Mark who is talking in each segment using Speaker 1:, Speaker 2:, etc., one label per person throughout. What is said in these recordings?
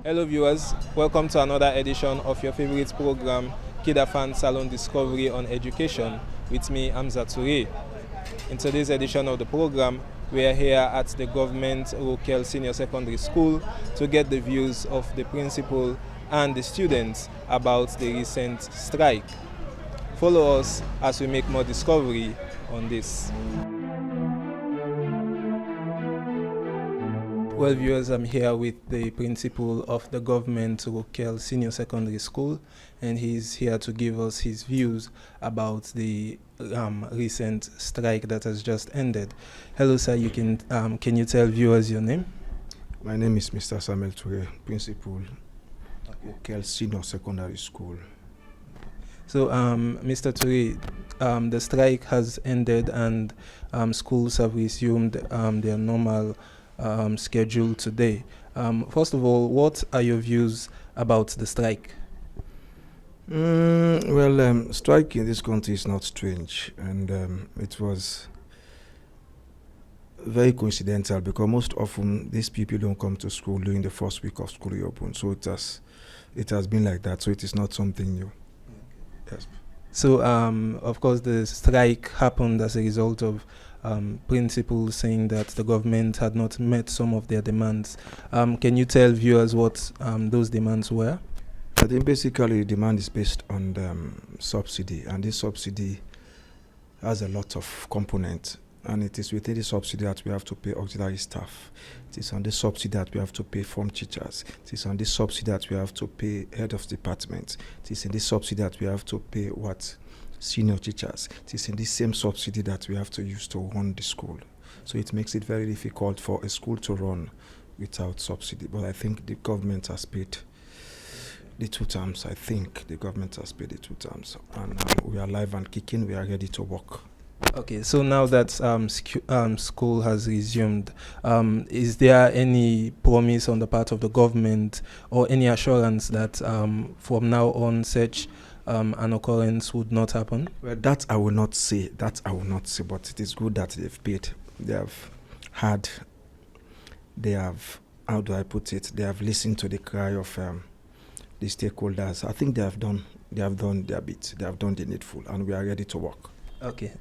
Speaker 1: Hello viewers, welcome to another edition of your favorite program, KID-AFAN Salone Discovery on Education with me, Hamza Toure. In today's edition of the program, we are here at the Government Rokel Senior Secondary School to get the views of the principal and the students about the recent strike. Follow us as we make more discovery on this. Well viewers, I'm here with the principal of the Government Rokel Senior Secondary School, and he's here to give us his views about the recent strike that has just ended. Hello sir, can you tell viewers your name?
Speaker 2: My name is Mr. Samuel Toure, principal, Rokel Senior Secondary School.
Speaker 1: So Mr. Toure, the strike has ended and schools have resumed their normal schedule today. First of all, what are your views about the strike?
Speaker 2: Strike in this country is not strange, and it was very coincidental because most often these people don't come to school during the first week of school reopen. So it has been like that. So it is not something new. Yes.
Speaker 1: So of course the strike happened as a result of principals saying that the government had not met some of their demands. Can you tell viewers what those demands were?
Speaker 2: I think basically the demand is based on the subsidy, and this subsidy has a lot of components, and it is within the subsidy that we have to pay auxiliary staff. It is on the subsidy that we have to pay form teachers. It is on the subsidy that we have to pay head of department. It is in the subsidy that we have to pay senior teachers. It is in the same subsidy that we have to use to run the school. So it makes it very difficult for a school to run without subsidy. But I think the government has paid the 2 terms. I think the government has paid the 2 terms. And we are live and kicking. We are ready to work.
Speaker 1: Okay, so now that school has resumed, is there any promise on the part of the government or any assurance that from now on such an occurrence would not happen?
Speaker 2: Well, that I will not say. But it is good that they've paid. They have, how do I put it? They have listened to the cry of the stakeholders. I think they have done their bit. They have done the needful, and we are ready to work.
Speaker 1: Okay.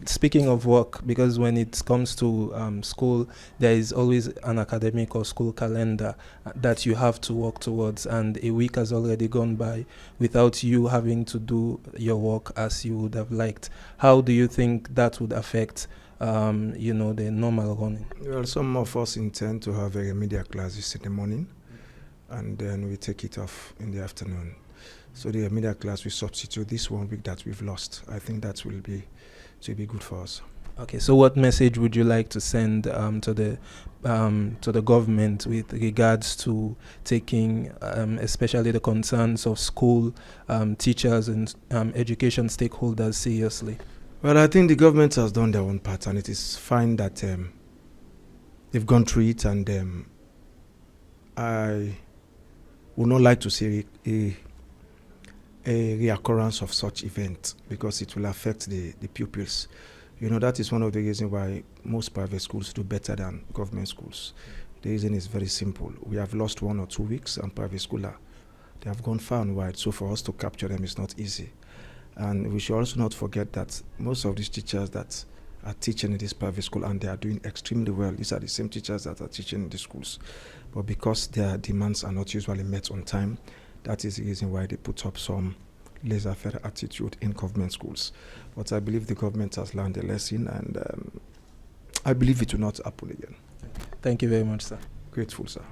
Speaker 1: Speaking of work, because when it comes to school, there is always an academic or school calendar that you have to work towards, and a week has already gone by without you having to do your work as you would have liked. How do you think that would affect, the normal running?
Speaker 2: Well, some of us intend to have a remedial classes in the morning, and then we take it off in the afternoon. So the remedial class will substitute this 1 week that we've lost. I think that will be good for us.
Speaker 1: Okay, so what message would you like to send to the government with regards to taking especially the concerns of school teachers and education stakeholders seriously?
Speaker 2: Well, I think the government has done their own part, and it is fine that they've gone through it, and I would not like to see a reoccurrence of such events because it will affect the pupils. That is one of the reasons why most private schools do better than government schools. The reason is very simple. We have lost 1 or 2 weeks, and private schools they have gone far and wide. So for us to capture them is not easy. And we should also not forget that most of these teachers that are teaching in this private school, and they are doing extremely well, these are the same teachers that are teaching in the schools. But because their demands are not usually met on time, that is the reason why they put up some laissez-faire attitude in government schools. But I believe the government has learned a lesson, and I believe it will not happen again.
Speaker 1: Thank you very much, sir.
Speaker 2: Grateful, sir.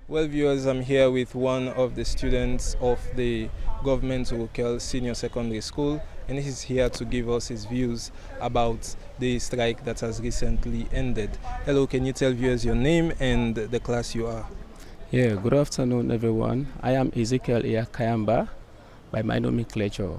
Speaker 1: Well, viewers, I'm here with one of the students of the Government Rokel Senior Secondary School, and he's here to give us his views about the strike that has recently ended. Hello, can you tell viewers your name and the class you are?
Speaker 3: Yeah, good afternoon, everyone. I am Ezekiel Kayamba by my nomenclature.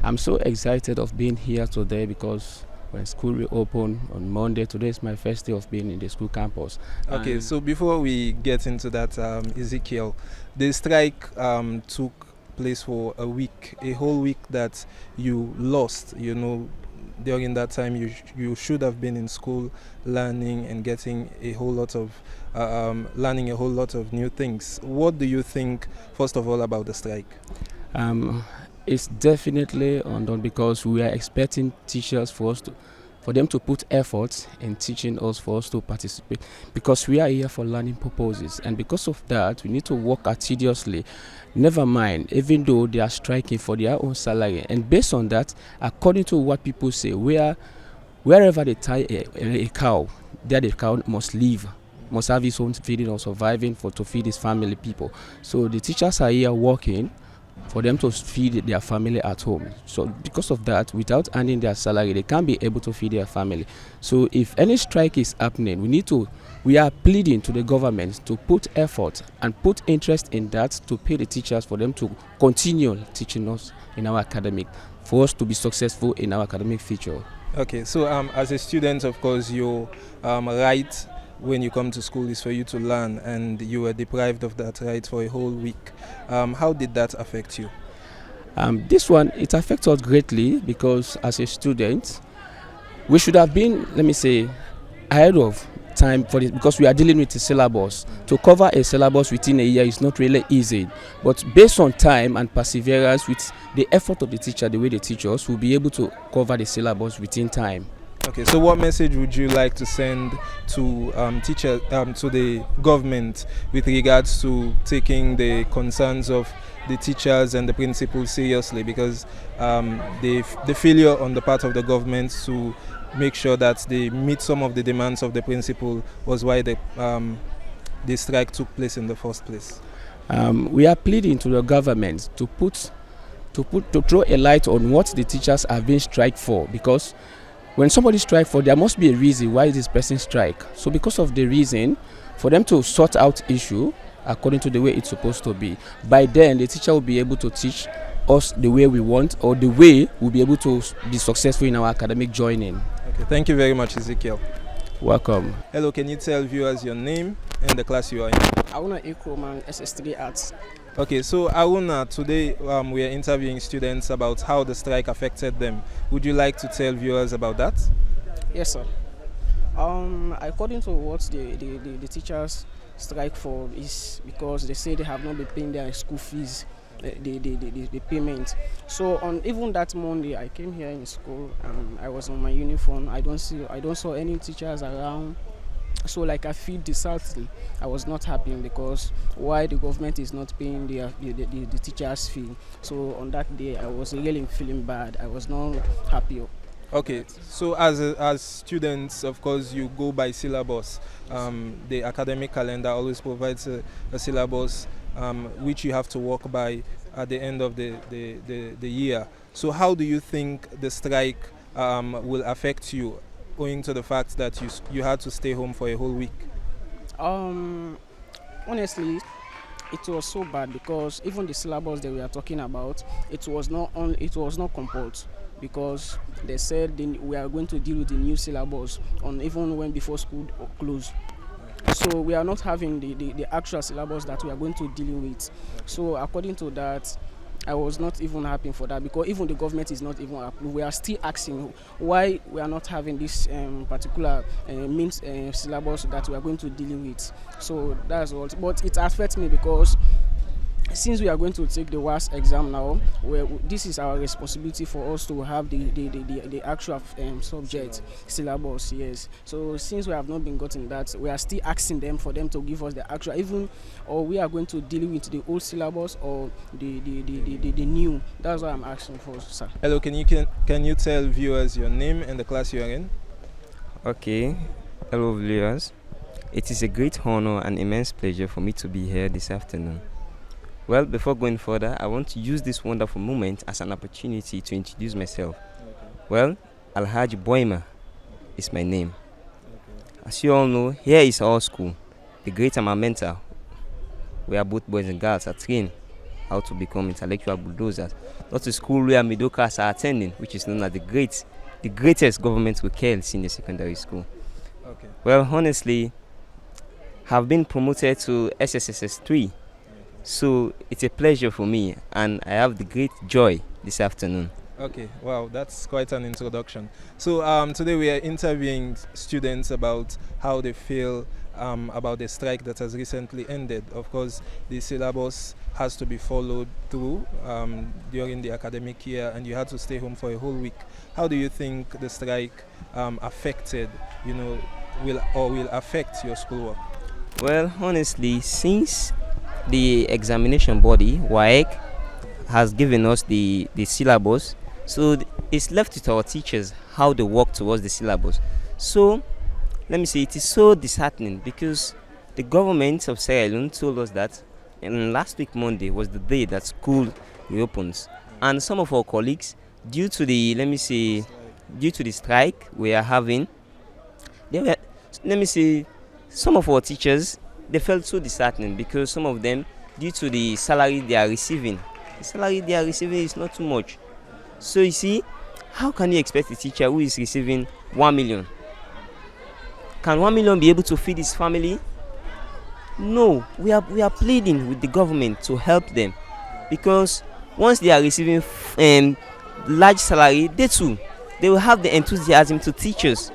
Speaker 3: I'm so excited of being here today because when school reopened on Monday, today is my first day of being in the school campus.
Speaker 1: Okay, so before we get into that, Ezekiel, the strike took place for a week, a whole week that you lost, during that time you should have been in school learning and getting a whole lot of learning a whole lot of new things. What do you think, first of all, about the strike?
Speaker 3: It's definitely undone because we are expecting teachers for them to put effort in teaching us, for us to participate, because we are here for learning purposes, and because of that we need to work assiduously. Never mind, even though they are striking for their own salary, and based on that, according to what people say, wherever they tie a cow, there the cow must live, must have his own feeding or surviving to feed his family people. So the teachers are here working for them to feed their family at home. So because of that, without earning their salary, they can't be able to feed their family. So if any strike is happening, we are pleading to the government to put effort and put interest in that, to pay the teachers for them to continue teaching us in our academic, for us to be successful in our academic future.
Speaker 1: Okay, so as a student, of course, your right when you come to school is for you to learn, and you were deprived of that right for a whole week. How did that affect you?
Speaker 3: This one, it affects us greatly, because as a student, we should have been, let me say, ahead of time for this, because we are dealing with the syllabus. To cover a syllabus within a year is not really easy, but based on time and perseverance with the effort of the teacher, the way they teach us, we'll be able to cover the syllabus within time.
Speaker 1: Okay, so what message would you like to send to to the government with regards to taking the concerns of the teachers and the principals seriously? Because the failure on the part of the government to make sure that they meet some of the demands of the principal was why the strike took place in the first place.
Speaker 3: We are pleading to the government to throw a light on what the teachers have been strike for, because when somebody strike for, there must be a reason why this person strike. So because of the reason, for them to sort out issue according to the way it's supposed to be, by then the teacher will be able to teach us the way we want, or the way we'll be able to be successful in our academic joining.
Speaker 1: Okay, thank you very much, Ezekiel.
Speaker 3: Welcome.
Speaker 1: Hello, can you tell viewers your name and the class you are in?
Speaker 4: Aruna Ekroman, SS3 Arts.
Speaker 1: Okay, so Aruna, today we are interviewing students about how the strike affected them. Would you like to tell viewers about that?
Speaker 4: Yes, sir. According to what the teachers strike for is because they say they have not been paying their school fees, the payment. So on even that Monday, I came here in school and I was on my uniform. I don't saw any teachers around. So like I feel disheartened. I was not happy because why the government is not paying the teachers' fee. So on that day I was really feeling bad. I was not happy.
Speaker 1: Okay, so as students, of course, you go by syllabus. The academic calendar always provides a syllabus which you have to work by at the end of the year. So how do you think the strike will affect you, owing to the fact that you had to stay home for a whole week?
Speaker 4: Honestly, it was so bad because even the syllabus that we are talking about, it was not compulsory, because they said we are going to deal with the new syllabus on even when before school closed. So we are not having the actual syllabus that we are going to deal with. So according to that, I was not even happy for that, because even the government is not even happy. We are still asking why we are not having this particular syllabus that we are going to deal with. So that's all. But it affects me because since we are going to take the WAS exam now, this is our responsibility for us to have the actual subject syllabus. Yes. So since we have not been gotten that, we are still asking them for them to give us the actual, or we are going to deal with the old syllabus or the new. That's what I'm asking for, sir.
Speaker 1: Hello, can you tell viewers your name and the class you are in?
Speaker 5: Okay. Hello, viewers. It is a great honor and immense pleasure for me to be here this afternoon. Well, before going further, I want to use this wonderful moment as an opportunity to introduce myself. Okay. Well, Alhaji Boima is my name. Okay. As you all know, here is our school, the Great Amamenta, where both boys and girls are trained how to become intellectual bulldozers. Not a school where middle class are attending, which is known as the greatest government locale senior secondary school. Okay. Well, honestly, have been promoted to SSSS 3. So it's a pleasure for me, and I have the great joy this afternoon
Speaker 1: Okay, wow, that's quite an introduction. So today we are interviewing students about how they feel about the strike that has recently ended. Of course, the syllabus has to be followed through during the academic year, and you had to stay home for a whole week. How do you think the strike affected, will affect your schoolwork?
Speaker 5: Well, honestly, since the examination body, WAEC, has given us the syllabus, so it's left with our teachers how they work towards the syllabus. So, let me say, it is so disheartening because the government of Sierra Leone told us that last week Monday was the day that school reopens, and some of our colleagues, due to the due to the strike we are having, they were, let me say, some of our teachers, they felt so disheartening because some of them, due to the salary they are receiving, the salary they are receiving is not too much. So you see, how can you expect a teacher who is receiving 1 million? Can 1 million be able to feed his family? No, we are pleading with the government to help them, because once they are receiving large salary, they will have the enthusiasm to teach us.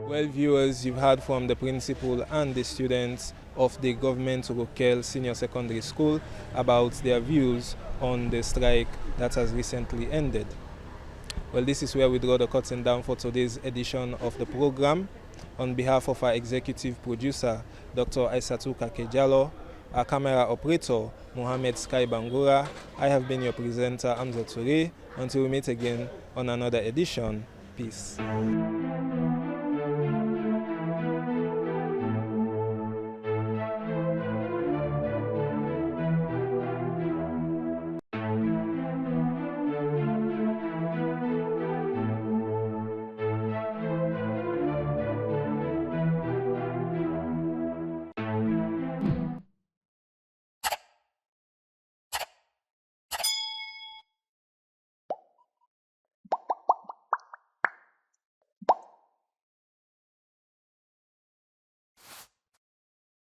Speaker 1: Well, viewers, you've heard from the principal and the students of the government Rokel Senior Secondary School about their views on the strike that has recently ended. Well, this is where we draw the curtain down for today's edition of the program. On behalf of our executive producer, Dr. Aissatou Kakejalo, our camera operator, Mohamed Sky Bangura, I have been your presenter, Amza Toure. Until we meet again on another edition, peace.